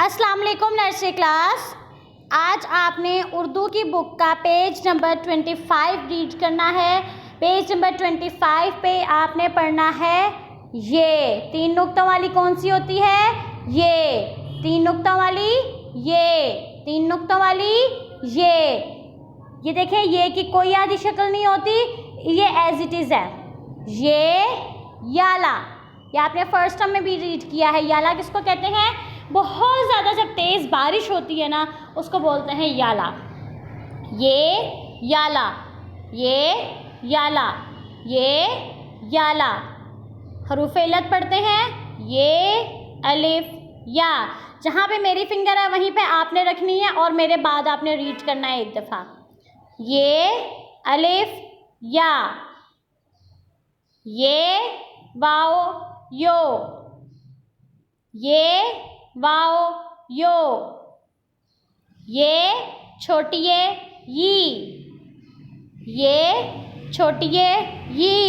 अस्सलाम वालेकुम nursery class. आज आपने उर्दू की बुक का पेज नंबर 25 रीड करना है। पेज नंबर 25 पे आपने पढ़ना है ये तीन नुक्तों वाली कौन सी होती है, ये तीन नुक्तों वाली, ये तीन नुक्तों वाली, ये देखें, ये की कोई आधी शक्ल नहीं होती, ये एज इट इज़ है। ये याला, ये आपने फर्स्ट टर्म में भी रीड किया है। याला किसको कहते हैं? बहुत ज़्यादा जब तेज़ बारिश होती है ना, उसको बोलते हैं याला। ये याला, ये याला, ये याला। हरूफ इल्लत पढ़ते हैं, ये अलिफ या। जहाँ पे मेरी फिंगर है वहीं पे आपने रखनी है और मेरे बाद आपने रीड करना है एक दफ़ा। ये अलिफ या, ये वाओ यो, ये वाओ यो, ये छोटिए यी, ये छोटिए यी,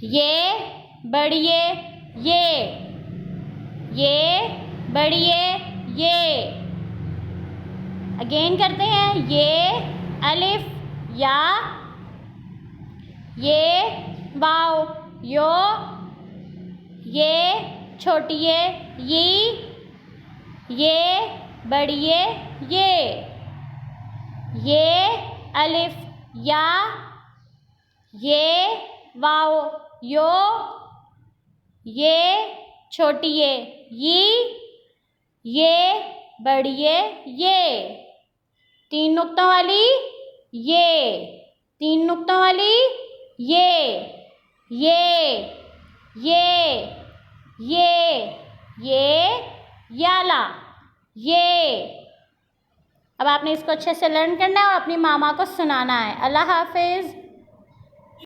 ये बड़िए ये बड़िए ये। अगेन करते हैं, ये अलिफ या, ये वाओ यो, ये छोटिए यी, ये बड़िए ये अलिफ या, ये वाओ यो, ये छोटिए यी, ये बड़िए ये। तीन नुक्तों वाली ये, तीन नुक्तों वाली ये याला, ये। अब आपने इसको अच्छे से लर्न करना है और अपनी मामा को सुनाना है। अल्लाह हाफिज़।